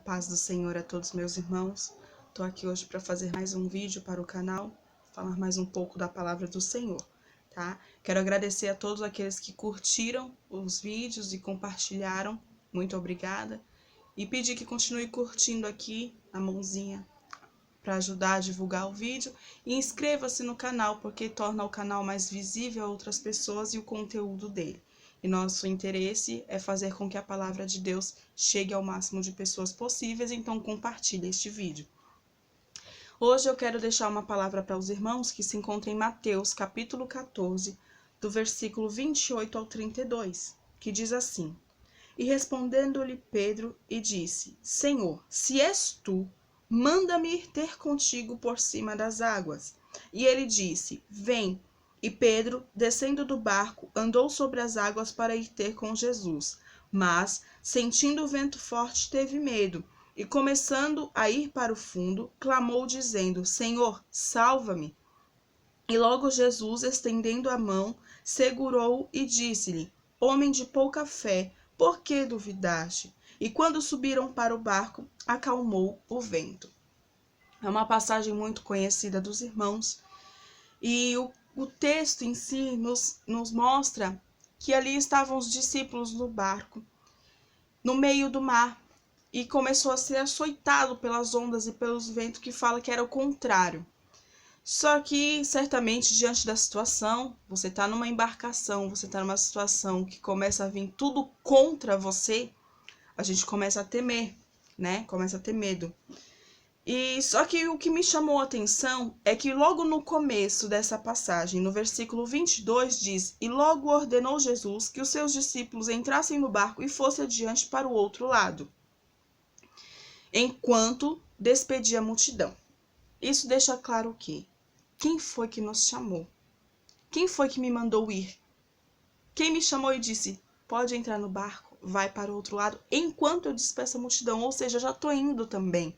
paz do Senhor a todos meus irmãos. Estou aqui hoje para fazer mais um vídeo para o canal, falar mais um pouco da palavra do Senhor, tá? Quero agradecer a todos aqueles que curtiram os vídeos e compartilharam, muito obrigada. E pedir que continue curtindo aqui a mãozinha para ajudar a divulgar o vídeo. E inscreva-se no canal, porque torna o canal mais visível a outras pessoas e o conteúdo dele. E nosso interesse é fazer com que a palavra de Deus chegue ao máximo de pessoas possíveis, então compartilhe este vídeo. Hoje eu quero deixar uma palavra para os irmãos que se encontra em Mateus, capítulo 14, do versículo 28 ao 32, que diz assim: E respondendo-lhe Pedro, e disse: Senhor, se és tu, manda-me ir ter contigo por cima das águas. E ele disse: Vem. E Pedro, descendo do barco, andou sobre as águas para ir ter com Jesus. Mas, sentindo o vento forte, teve medo, e começando a ir para o fundo, clamou dizendo: Senhor, salva-me. E logo Jesus, estendendo a mão, segurou-o e disse-lhe: Homem de pouca fé, por que duvidaste? E quando subiram para o barco, acalmou o vento. É uma passagem muito conhecida dos irmãos. E o texto em si nos mostra que ali estavam os discípulos no barco, no meio do mar, e começou a ser açoitado pelas ondas e pelos ventos, que fala que era o contrário. Só que, certamente, diante da situação, você está numa embarcação, você está numa situação que começa a vir tudo contra você, a gente começa a temer, né? Começa a ter medo. E só que o que me chamou a atenção é que logo no começo dessa passagem, no versículo 22, diz: E logo ordenou Jesus que os seus discípulos entrassem no barco e fossem adiante para o outro lado, enquanto despedia a multidão. Isso deixa claro o quê? Quem foi que nos chamou? Quem foi que me mandou ir? Quem me chamou e disse: pode entrar no barco, vai para o outro lado, enquanto eu despeço a multidão, ou seja, já estou indo também,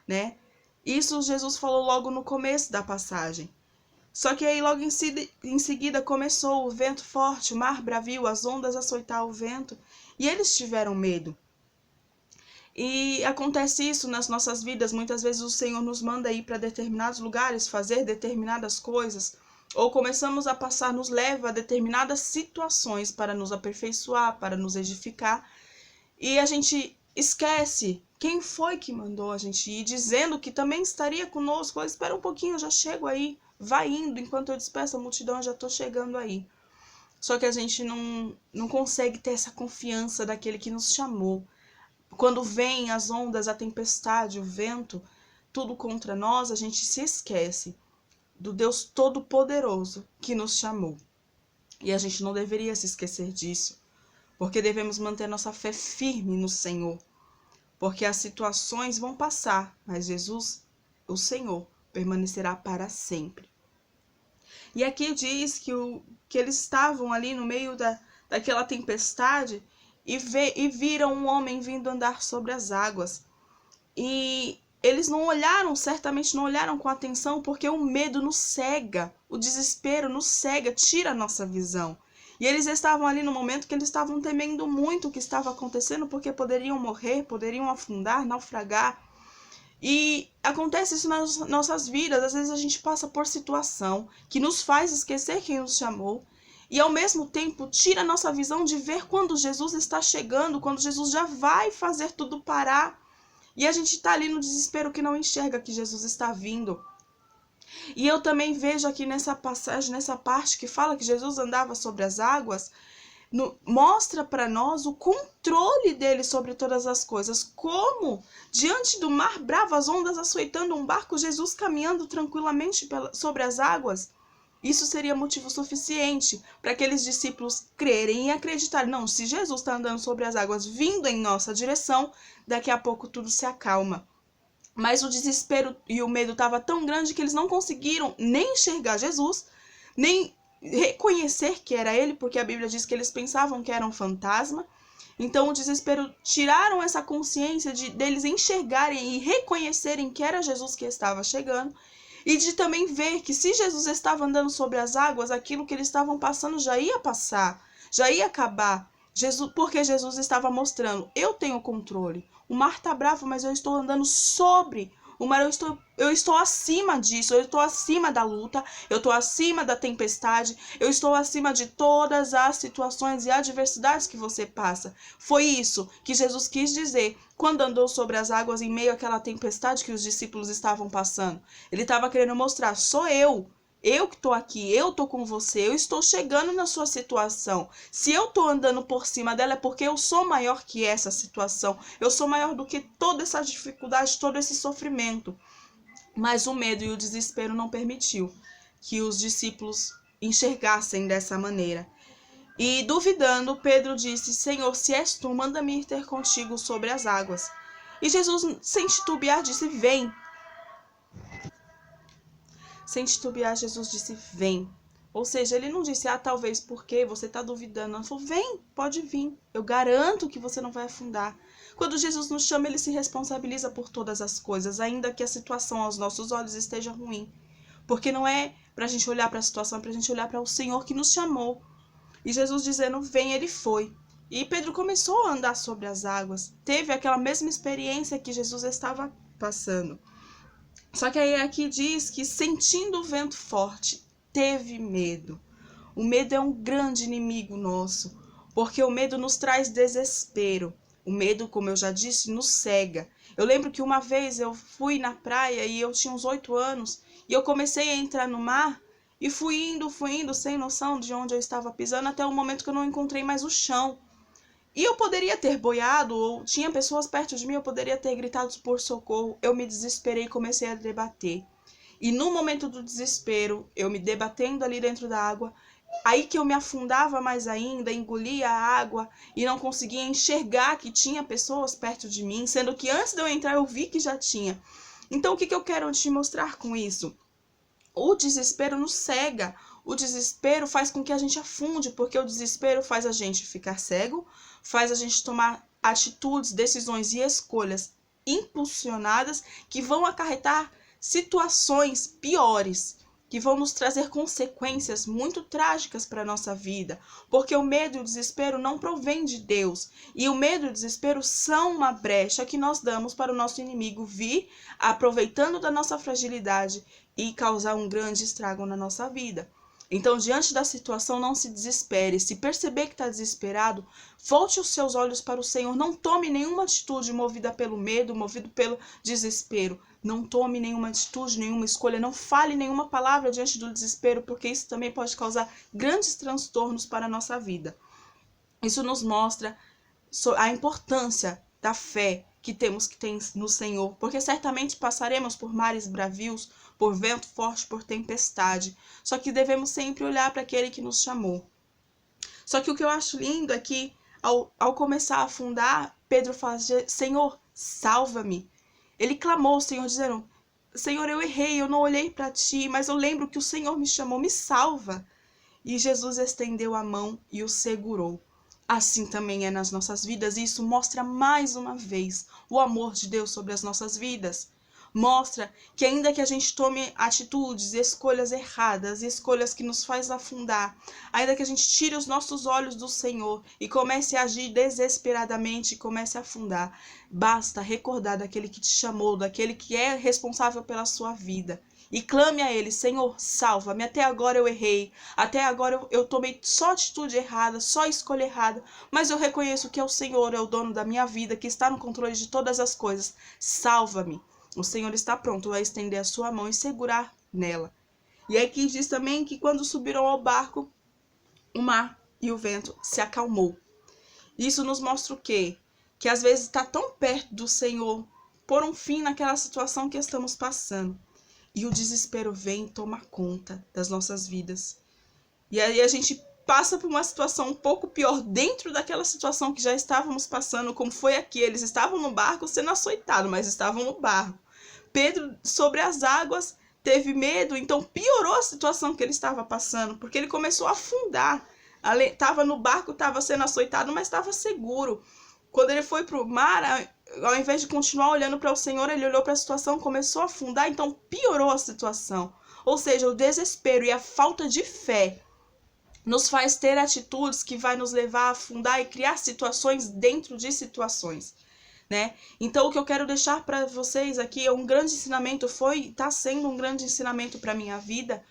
né? Isso Jesus falou logo no começo da passagem. Só que aí logo em seguida começou o vento forte, o mar bravio, as ondas açoitar o vento, e eles tiveram medo. E acontece isso nas nossas vidas. Muitas vezes o Senhor nos manda ir para determinados lugares, fazer determinadas coisas, ou começamos a passar, nos leva a determinadas situações para nos aperfeiçoar, para nos edificar, e a gente esquece quem foi que mandou a gente ir, dizendo que também estaria conosco. Espera um pouquinho, eu já chego aí, vai indo, enquanto eu despeço a multidão, eu já estou chegando aí. Só que a gente não consegue ter essa confiança daquele que nos chamou. Quando vem as ondas, a tempestade, o vento, tudo contra nós, a gente se esquece do Deus Todo-Poderoso que nos chamou. E a gente não deveria se esquecer disso, porque devemos manter nossa fé firme no Senhor, porque as situações vão passar, mas Jesus, o Senhor, permanecerá para sempre. E aqui diz que eles estavam ali no meio daquela tempestade, e viram um homem vindo andar sobre as águas. E eles não olharam, certamente não olharam com atenção, porque o medo nos cega, o desespero nos cega, tira a nossa visão. E eles estavam ali no momento que eles estavam temendo muito o que estava acontecendo, porque poderiam morrer, poderiam afundar, naufragar. E acontece isso nas nossas vidas. Às vezes a gente passa por situação que nos faz esquecer quem nos chamou, e ao mesmo tempo tira a nossa visão de ver quando Jesus está chegando, quando Jesus já vai fazer tudo parar. E a gente está ali no desespero que não enxerga que Jesus está vindo. E eu também vejo aqui nessa passagem, nessa parte que fala que Jesus andava sobre as águas, mostra para nós o controle dele sobre todas as coisas. Como, diante do mar bravo, as ondas açoitando um barco, Jesus caminhando tranquilamente sobre as águas. Isso seria motivo suficiente para aqueles discípulos crerem e acreditarem: não, se Jesus está andando sobre as águas, vindo em nossa direção, daqui a pouco tudo se acalma. Mas o desespero e o medo estava tão grande que eles não conseguiram nem enxergar Jesus, nem reconhecer que era ele, porque a Bíblia diz que eles pensavam que era um fantasma. Então o desespero tiraram essa consciência deles enxergarem e reconhecerem que era Jesus que estava chegando, e de também ver que se Jesus estava andando sobre as águas, aquilo que eles estavam passando já ia passar, já ia acabar. Porque Jesus estava mostrando, eu tenho controle. O mar está bravo, mas eu estou andando sobre o mar, eu estou acima disso, eu estou acima da luta, eu estou acima da tempestade, eu estou acima de todas as situações e adversidades que você passa. Foi isso que Jesus quis dizer quando andou sobre as águas em meio àquela tempestade que os discípulos estavam passando. Ele estava querendo mostrar, sou eu que estou aqui, eu estou com você, eu estou chegando na sua situação. Se eu estou andando por cima dela é porque eu sou maior que essa situação. Eu sou maior do que toda essa dificuldade, todo esse sofrimento. Mas o medo e o desespero não permitiu que os discípulos enxergassem dessa maneira. E duvidando, Pedro disse, Senhor, se és tu, manda-me ir ter contigo sobre as águas. E Jesus, sem titubear, disse, vem. Sem titubear, Jesus disse, vem. Ou seja, ele não disse, talvez porque você está duvidando. Ele falou, vem, pode vir. Eu garanto que você não vai afundar. Quando Jesus nos chama, ele se responsabiliza por todas as coisas, ainda que a situação aos nossos olhos esteja ruim. Porque não é para a gente olhar para a situação, é para a gente olhar para o Senhor que nos chamou. E Jesus dizendo, vem, ele foi. E Pedro começou a andar sobre as águas. Teve aquela mesma experiência que Jesus estava passando. Só que aí aqui diz que sentindo o vento forte, teve medo. O medo é um grande inimigo nosso, porque o medo nos traz desespero. O medo, como eu já disse, nos cega. Eu lembro que uma vez eu fui na praia e eu tinha uns 8 anos e eu comecei a entrar no mar e fui indo, sem noção de onde eu estava pisando até o momento que eu não encontrei mais o chão. E eu poderia ter boiado, ou tinha pessoas perto de mim, eu poderia ter gritado por socorro. Eu me desesperei e comecei a debater. E no momento do desespero, eu me debatendo ali dentro da água, aí que eu me afundava mais ainda, engolia a água e não conseguia enxergar que tinha pessoas perto de mim, sendo que antes de eu entrar eu vi que já tinha. Então o que eu quero te mostrar com isso? O desespero nos cega, o desespero faz com que a gente afunde, porque o desespero faz a gente ficar cego, faz a gente tomar atitudes, decisões e escolhas impulsionadas que vão acarretar situações piores, que vão nos trazer consequências muito trágicas para a nossa vida, porque o medo e o desespero não provém de Deus, e o medo e o desespero são uma brecha que nós damos para o nosso inimigo vir, aproveitando da nossa fragilidade e causar um grande estrago na nossa vida. Então, diante da situação, não se desespere. Se perceber que está desesperado, volte os seus olhos para o Senhor. Não tome nenhuma atitude movida pelo medo, movido pelo desespero. Não tome nenhuma atitude, nenhuma escolha. Não fale nenhuma palavra diante do desespero, porque isso também pode causar grandes transtornos para a nossa vida. Isso nos mostra a importância da fé que temos que ter no Senhor, porque certamente passaremos por mares bravios, por vento forte, por tempestade. Só que devemos sempre olhar para aquele que nos chamou. Só que o que eu acho lindo é que, ao começar a afundar, Pedro fala, Senhor, salva-me. Ele clamou ao Senhor, dizendo, Senhor, eu errei, eu não olhei para ti, mas eu lembro que o Senhor me chamou, me salva. E Jesus estendeu a mão e o segurou. Assim também é nas nossas vidas, e isso mostra mais uma vez o amor de Deus sobre as nossas vidas. Mostra que ainda que a gente tome atitudes, escolhas erradas, escolhas que nos faz afundar, ainda que a gente tire os nossos olhos do Senhor e comece a agir desesperadamente e comece a afundar, basta recordar daquele que te chamou, daquele que é responsável pela sua vida. E clame a ele, Senhor, salva-me, até agora eu errei, até agora eu tomei só atitude errada, só escolha errada, mas eu reconheço que é o Senhor, é o dono da minha vida, que está no controle de todas as coisas, salva-me. O Senhor está pronto a estender a sua mão e segurar nela. E aqui diz também que quando subiram ao barco, o mar e o vento se acalmou. Isso nos mostra o quê? Que às vezes está tão perto do Senhor, pôr um fim naquela situação que estamos passando. E o desespero vem e toma conta das nossas vidas. E aí a gente passa por uma situação um pouco pior dentro daquela situação que já estávamos passando, como foi aqui. Eles estavam no barco sendo açoitados, mas estavam no barco. Pedro, sobre as águas, teve medo, então piorou a situação que ele estava passando, porque ele começou a afundar. Estava no barco, estava sendo açoitado, mas estava seguro. Quando ele foi para o mar, ao invés de continuar olhando para o Senhor, ele olhou para a situação, começou a afundar, então piorou a situação. Ou seja, o desespero e a falta de fé nos faz ter atitudes que vai nos levar a afundar e criar situações dentro de situações, né? Então, o que eu quero deixar para vocês aqui é um grande ensinamento, está sendo um grande ensinamento para minha vida,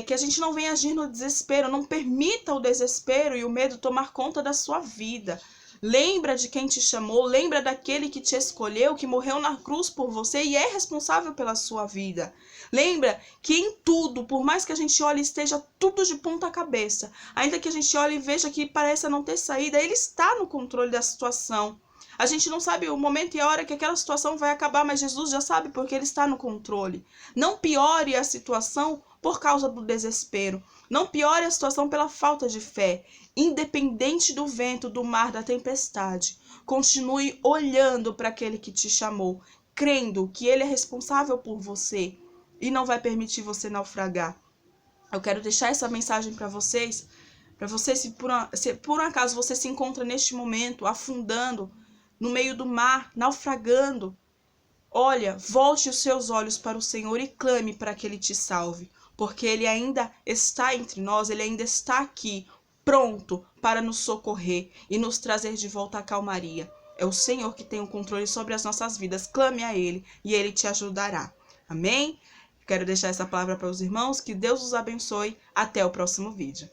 que a gente não venha agir no desespero, não permita o desespero e o medo tomar conta da sua vida. Lembra de quem te chamou, lembra daquele que te escolheu, que morreu na cruz por você e é responsável pela sua vida. Lembra que em tudo, por mais que a gente olhe e esteja tudo de ponta cabeça, ainda que a gente olhe e veja que pareça não ter saída, ele está no controle da situação. A gente não sabe o momento e a hora que aquela situação vai acabar, mas Jesus já sabe porque ele está no controle. Não piore a situação por causa do desespero. Não piore a situação pela falta de fé. Independente do vento, do mar, da tempestade, continue olhando para aquele que te chamou, crendo que ele é responsável por você e não vai permitir você naufragar. Eu quero deixar essa mensagem para vocês, se por um acaso você se encontra neste momento afundando no meio do mar, naufragando, olha, volte os seus olhos para o Senhor e clame para que ele te salve, porque ele ainda está entre nós, ele ainda está aqui, pronto para nos socorrer e nos trazer de volta à calmaria. É o Senhor que tem o controle sobre as nossas vidas. Clame a ele e ele te ajudará. Amém? Quero deixar essa palavra para os irmãos. Que Deus os abençoe. Até o próximo vídeo.